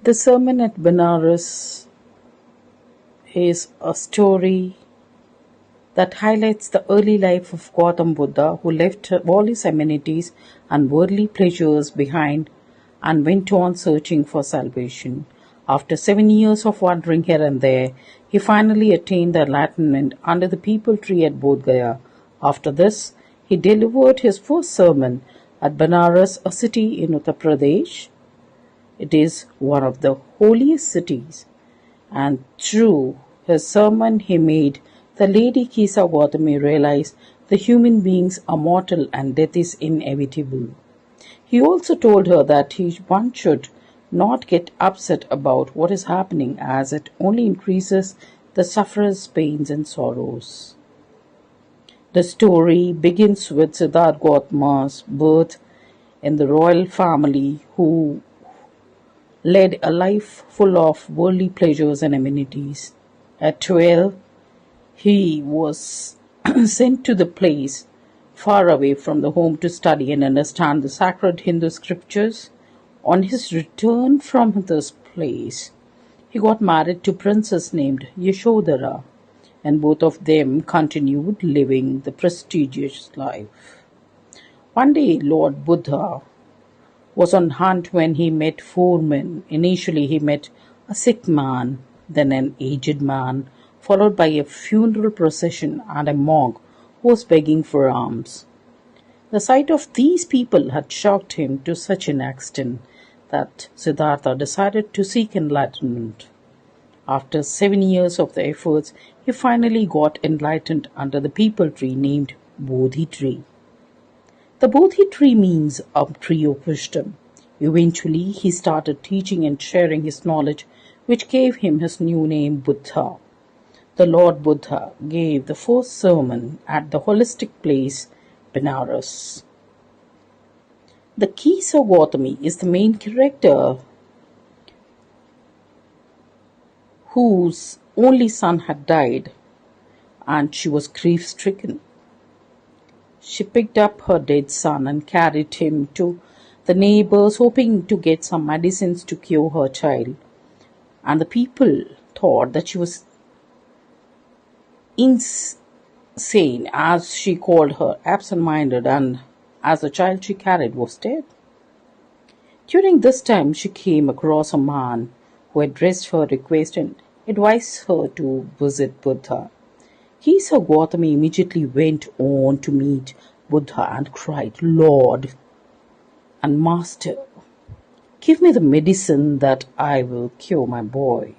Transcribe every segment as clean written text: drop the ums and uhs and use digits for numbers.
The sermon at Benares is a story that highlights the early life of Gautam Buddha, who left all his amenities and worldly pleasures behind and went on searching for salvation. After 7 years of wandering here and there, he finally attained the enlightenment under the peepal tree at Bodh Gaya. After this, he delivered his first sermon at Benares, a city in Uttar Pradesh. It is one of the holiest cities, and through his sermon he made the Lady Kisa Gautami realize the human beings are mortal and death is inevitable. He also told her that one should not get upset about what is happening, as it only increases the sufferer's pains and sorrows. The story begins with Siddhartha Gautama's birth in the royal family, who led a life full of worldly pleasures and amenities. At 12, he was sent to the place far away from the home to study and understand the sacred Hindu scriptures. On his return from this place, he got married to a princess named Yashodhara, and both of them continued living the prestigious life. One day, Lord Buddha was on hunt when he met four men. Initially, he met a sick man, then an aged man, followed by a funeral procession and a monk who was begging for alms. The sight of these people had shocked him to such an extent that Siddhartha decided to seek enlightenment. After 7 years of the efforts, he finally got enlightened under the peepal tree named Bodhi tree. The Bodhi tree means a tree of wisdom. Eventually, he started teaching and sharing his knowledge, which gave him his new name, Buddha. The Lord Buddha gave the first sermon at the holistic place, Benares. The Kisa Gautami is the main character, whose only son had died, and she was grief-stricken. She picked up her dead son and carried him to the neighbors, hoping to get some medicines to cure her child. And the people thought that she was insane, as she called her absent-minded, and as the child she carried was dead. During this time, she came across a man who addressed her request and advised her to visit Buddha. Kisa Gautami immediately went on to meet Buddha and cried, "Lord and Master, give me the medicine that I will cure my boy."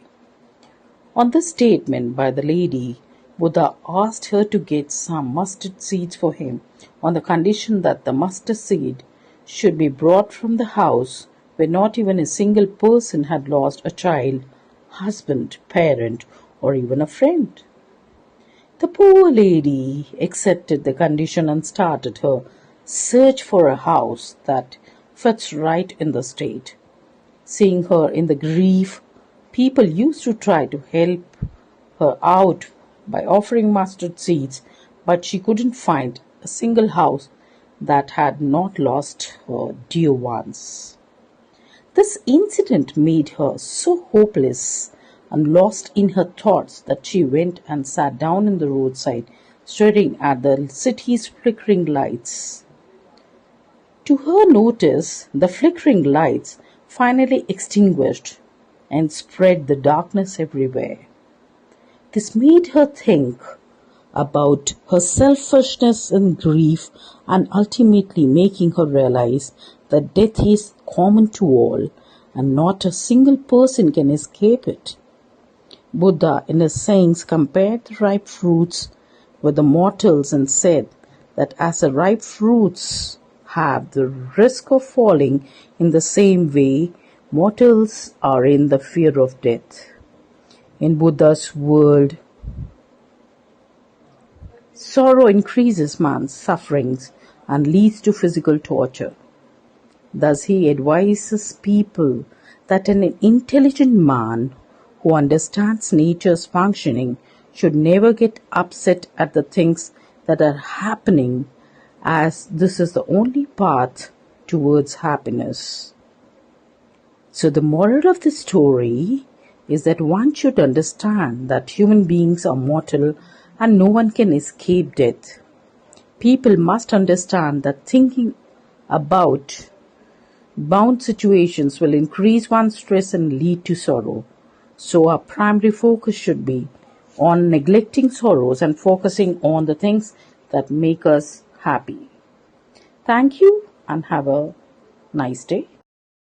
On this statement by the lady, Buddha asked her to get some mustard seeds for him, on the condition that the mustard seed should be brought from the house where not even a single person had lost a child, husband, parent, or even a friend. The poor lady accepted the condition and started her search for a house that fits right in the state. Seeing her in the grief, people used to try to help her out by offering mustard seeds, but she couldn't find a single house that had not lost her dear ones. This incident made her so hopeless and lost in her thoughts that she went and sat down in the roadside, staring at the city's flickering lights. To her notice, the flickering lights finally extinguished and spread the darkness everywhere. This made her think about her selfishness and grief, and ultimately making her realize that death is common to all and not a single person can escape it. Buddha, in his sayings, compared the ripe fruits with the mortals and said that as the ripe fruits have the risk of falling, in the same way mortals are in the fear of death. In Buddha's world, sorrow increases man's sufferings and leads to physical torture. Thus he advises people that an intelligent man who understands nature's functioning should never get upset at the things that are happening, as this is the only path towards happiness. So the moral of the story is that one should understand that human beings are mortal and no one can escape death. People must understand that thinking about bound situations will increase one's stress and lead to sorrow. So our primary focus should be on neglecting sorrows and focusing on the things that make us happy. Thank you and have a nice day.